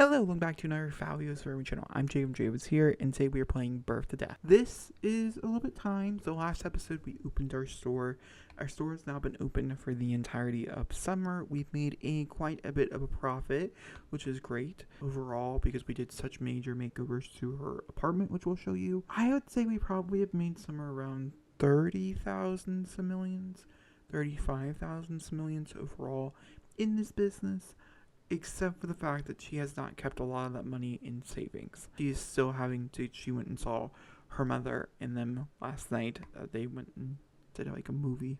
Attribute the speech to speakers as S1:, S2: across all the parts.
S1: Hello, welcome back to another fabulous Room channel. I'm Jacobishere, and today we are playing Birth to Death. This is a little bit time. So last episode we opened our store. Our store has now been open for the entirety of summer. We've made quite a bit of a profit, which is great overall because we did such major makeovers to her apartment, which we'll show you. I would say we probably have made somewhere around 30,000 simoleons, 35,000 simoleons overall in this business, except for the fact that she has not kept a lot of that money in savings. She is still having to, she went and saw her mother and them last night. They went and did like a movie.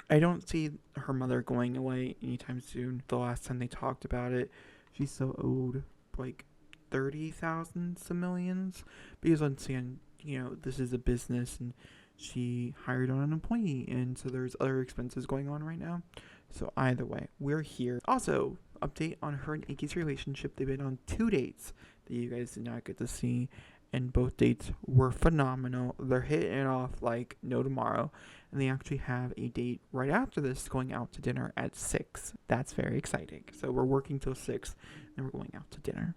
S1: I don't see her mother going away anytime soon. The last time they talked about it, she still owed like 30,000 simoleons because once again, this is a business and she hired on an employee, and so there's other expenses going on right now. So either way, we're here. Also, update on her and Iggy's relationship. They've been on 2 dates that you guys did not get to see, and both dates were phenomenal. They're hitting it off like no tomorrow, and they actually have a date right after this going out to dinner at 6. That's very exciting. So we're working till 6, and we're going out to dinner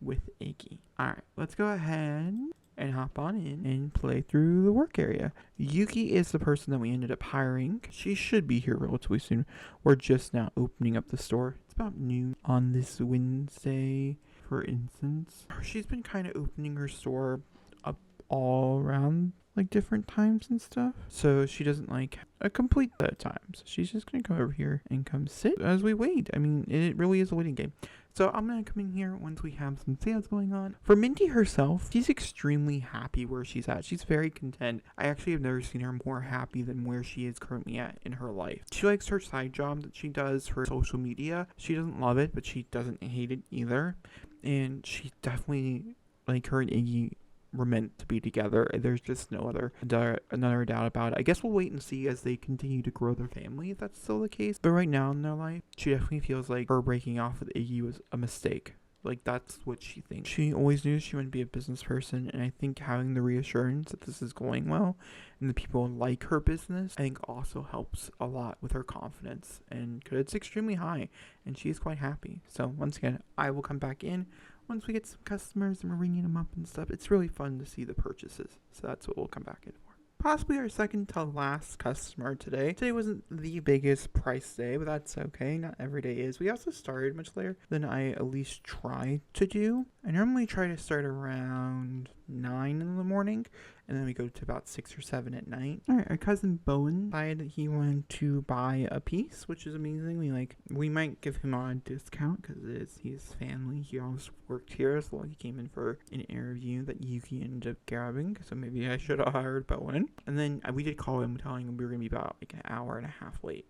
S1: with Iggy. Alright, let's go ahead and hop on in and play through the work area. Yuki is the person that we ended up hiring. She should be here relatively soon. We're just now opening up the store. It's about noon on this Wednesday, for instance. She's been kind of opening her store up all around like different times and stuff, so she doesn't like a complete set of times. She's just gonna come over here and come sit as we wait. I mean, it really is a waiting game. So I'm gonna come in here once we have some sales going on. For Minty herself, she's extremely happy where she's at. She's very content. I actually have never seen her more happy than where she is currently at in her life. She likes her side job that she does for social media. She doesn't love it, but she doesn't hate it either. And she definitely, like, her and Iggy were meant to be together. There's just no another doubt about it. I guess we'll wait and see as they continue to grow their family, if that's still the case. But right now in their life, she definitely feels like her breaking off with Iggy was a mistake. Like, that's what she thinks. She always knew she wanted to be a business person, and I think having the reassurance that this is going well and the people like her business, I think also helps a lot with her confidence, and because it's extremely high and she's quite happy. So once again, I will come back in once we get some customers and we're ringing them up and stuff. It's really fun to see the purchases, so that's what we'll come back in for. Possibly our second to last customer today. Today wasn't the biggest price day, but that's okay. Not every day is. We also started much later than I at least try to do. I normally try to start around 9 in the morning, and then we go to about 6 or 7 at night. Alright, our cousin Bowen decided that he wanted to buy a piece, which is amazing. We might give him a discount because he's family. He always worked here, so he came in for an interview that Yuki ended up grabbing, so maybe I should have hired Bowen. And then we did call him telling him we were going to be about like an hour and a half late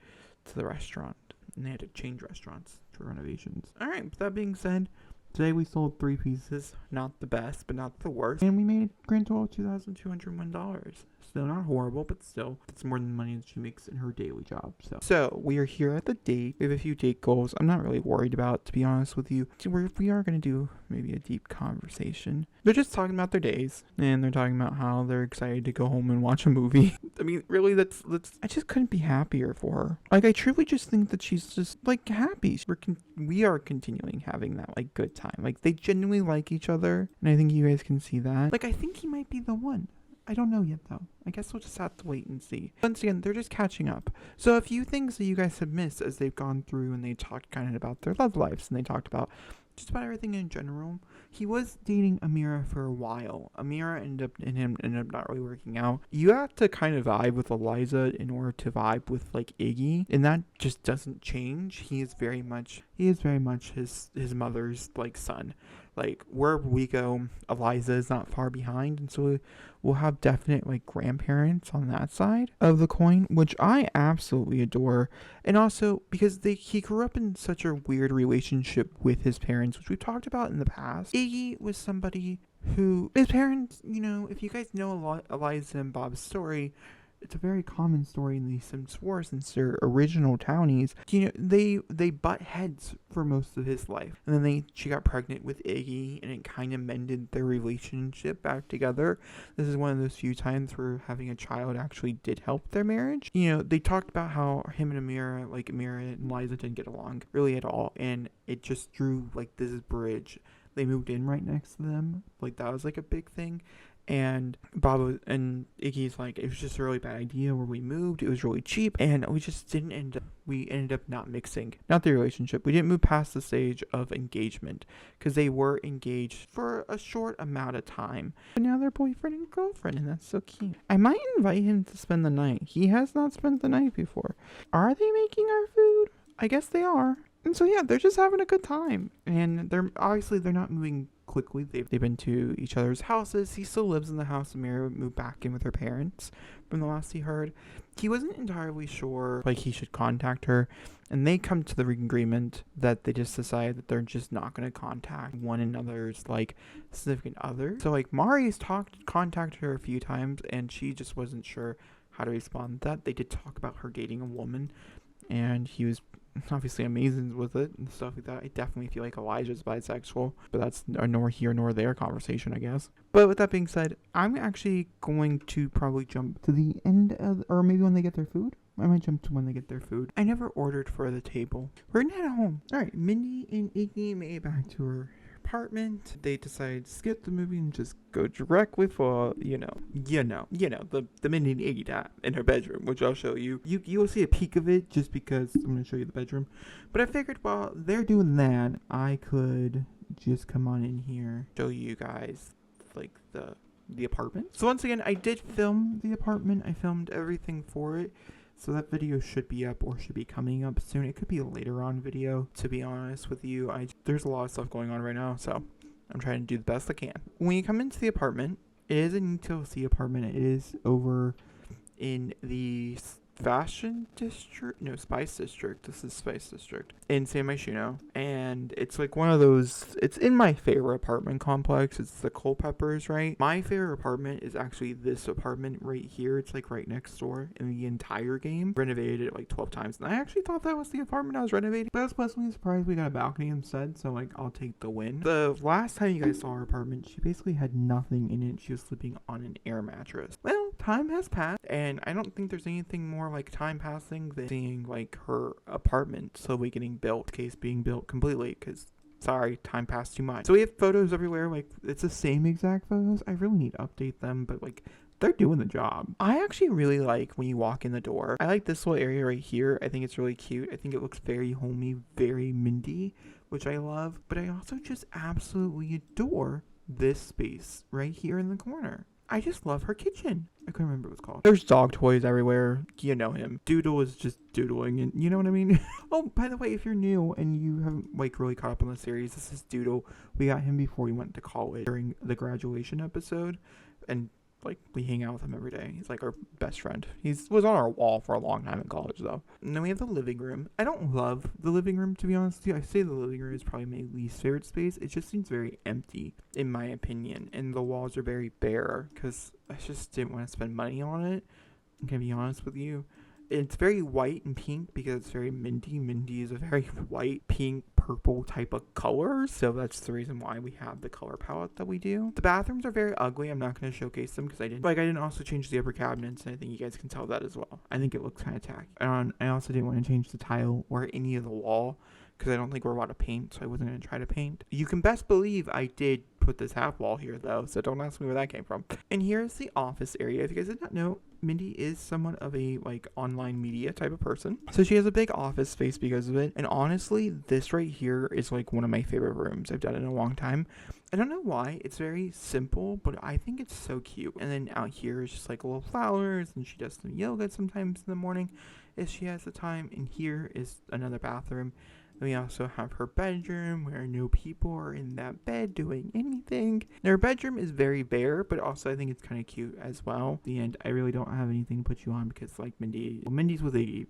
S1: to the restaurant, and they had to change restaurants for renovations. Alright, with that being said, today we sold 3 pieces. Not the best, but not the worst. And we made a grand total of $2,201. Still not horrible, but still, it's more than the money that she makes in her daily job. So we are here at the date. We have a few date goals I'm not really worried about, to be honest with you. We are going to do maybe a deep conversation. They're just talking about their days, and they're talking about how they're excited to go home and watch a movie. I mean, really, I just couldn't be happier for her. Like, I truly just think that she's just, like, happy. We are continuing having that, like, good time. Like, they genuinely like each other, and I think you guys can see that. Like, I think he might be the one. I don't know yet, though. I guess we'll just have to wait and see. Once again, they're just catching up. So a few things that you guys have missed as they've gone through and they talked kind of about their love lives, and they talked about just about everything in general. He was dating Amira for a while. Amira ended up not really working out. You have to kind of vibe with Eliza in order to vibe with like Iggy, and that just doesn't change. He is very much his mother's like son. Like, wherever we go, Eliza is not far behind, and so we'll have definite like grandparents on that side of the coin, which I absolutely adore. And also because he grew up in such a weird relationship with his parents, which we've talked about in the past. Iggy was somebody who, his parents, if you guys know Eliza and Bob's story, it's a very common story in these Sims 4 since they're original townies. You know, they butt heads for most of his life. And then she got pregnant with Iggy, and it kind of mended their relationship back together. This is one of those few times where having a child actually did help their marriage. You know, they talked about how him and Amira and Liza didn't get along really at all, and it just drew like this bridge. They moved in right next to them. Like, that was like a big thing. And Bob and Iggy's like, it was just a really bad idea where we moved. It was really cheap, and we ended up not mixing. Not the relationship. We didn't move past the stage of engagement because they were engaged for a short amount of time. But now they're boyfriend and girlfriend, and that's so cute. I might invite him to spend the night. He has not spent the night before. Are they making our food? I guess they are. And so, yeah, they're just having a good time. And they're not moving quickly. They've been to each other's houses. He still lives in the house. Amira moved back in with her parents from the last he heard. He wasn't entirely sure, like, he should contact her. And they come to the agreement that they just decide that they're just not going to contact one another's, like, significant other. So, like, Mari's contacted her a few times, and she just wasn't sure how to respond to that. They did talk about her dating a woman, and he was obviously amazing with it and stuff like that. I definitely feel like Elijah's bisexual, but that's nor here nor there conversation, I guess. But with that being said, I'm actually going to probably jump to the end of, or maybe when they get their food. I might jump to when they get their food. I never ordered for the table. We're gonna head home. All right, Mindy and Iggy made it back to her apartment. They decided to skip the movie and just go directly for, the Mindy and Iggy time in her bedroom, which I'll show you. You'll see a peek of it just because I'm going to show you the bedroom. But I figured while they're doing that, I could just come on in here, show you guys, like, the apartment. So once again, I did film the apartment. I filmed everything for it. So that video should be up or should be coming up soon. It could be a later on video, to be honest with you. There's a lot of stuff going on right now, so I'm trying to do the best I can. When you come into the apartment, it is an ETLC apartment. It is over in the Fashion District? No, Spice District. This is Spice District in San Myshuno. And it's like one of those, it's in my favorite apartment complex. It's the Culpeppers, right? My favorite apartment is actually this apartment right here. It's like right next door in the entire game. Renovated it like 12 times. And I actually thought that was the apartment I was renovating. But I was pleasantly surprised we got a balcony instead. So, like, I'll take the win. The last time you guys saw her apartment, she basically had nothing in it. She was sleeping on an air mattress. Well, time has passed, and I don't think there's anything more like time passing than seeing like her apartment slowly getting built, case being built completely, because sorry, time passed too much. So we have photos everywhere, like it's the same exact photos. I really need to update them, but like they're doing the job. I actually really like when you walk in the door. I like this little area right here. I think it's really cute. I think it looks very homey, very Mindy, which I love, but I also just absolutely adore this space right here in the corner. I just love her kitchen. I couldn't remember what it's called. There's dog toys everywhere. You know him. Doodle is just doodling, and you know what I mean? Oh, by the way, if you're new and you haven't like really caught up on the series, this is Doodle. We got him before he went to college during the graduation episode, and like we hang out with him every day. He's like our best friend. He was on our wall for a long time in college though. And then we have the living room. I don't love the living room, to be honest with you. I say the living room is probably my least favorite space. It just seems very empty in my opinion, and the walls are very bare because I just didn't want to spend money on it. I'm gonna be honest with you. It's very white and pink because it's very Mindy. Mindy is a very white, pink, purple type of color. So that's the reason why we have the color palette that we do. The bathrooms are very ugly. I'm not going to showcase them because I didn't also change the upper cabinets. And I think you guys can tell that as well. I think it looks kind of tacky. And I also didn't want to change the tile or any of the wall because I don't think we're allowed to paint. So I wasn't going to try to paint. You can best believe I did put this half wall here though. So don't ask me where that came from. And here's the office area. If you guys did not know, Mindy is somewhat of a like online media type of person. So she has a big office space because of it. And honestly, this right here is like one of my favorite rooms I've done in a long time. I don't know why. It's very simple, but I think it's so cute. And then out here is just like little flowers, and she does some yoga sometimes in the morning if she has the time. And here is another bathroom. We also have her bedroom where no people are in that bed doing anything. And her bedroom is very bare, but also I think it's kind of cute as well. At the end, I really don't have anything to put you on because like Mindy's with Iggy.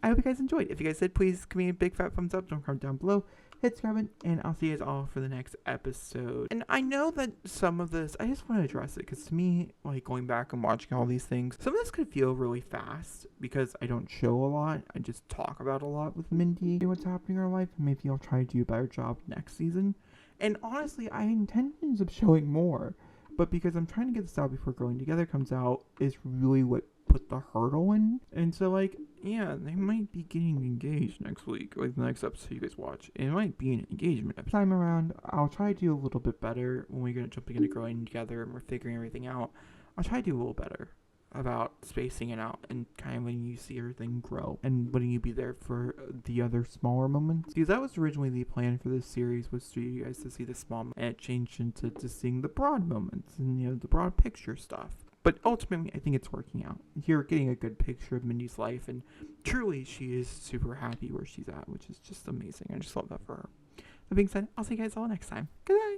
S1: I hope you guys enjoyed. If you guys did, please give me a big fat thumbs up. Don't comment down below. hit subscribe, and I'll see you guys all for the next episode. And I know that some of this, I just want to address it, because to me, like, going back and watching all these things, some of this could feel really fast, because I don't show a lot. I just talk about a lot with Mindy and what's happening in our life. Maybe I'll try to do a better job next season. And honestly, I intend of showing more, but because I'm trying to get this out before Growing Together comes out is really what put the hurdle in. And so, like, yeah, they might be getting engaged next week, like the next episode you guys watch. It might be an engagement episode. Time around, I'll try to do a little bit better when we're jumping into Growing Together and we're figuring everything out. I'll try to do a little better about spacing it out and kind of letting you see everything grow and letting you be there for the other smaller moments, because that was originally the plan for this series, was for you guys to see the small moments, and it changed into seeing the broad moments and, you know, the broad picture stuff. But ultimately, I think it's working out. You're getting a good picture of Mindy's life, and truly she is super happy where she's at, which is just amazing. I just love that for her. That being said, I'll see you guys all next time. Good night.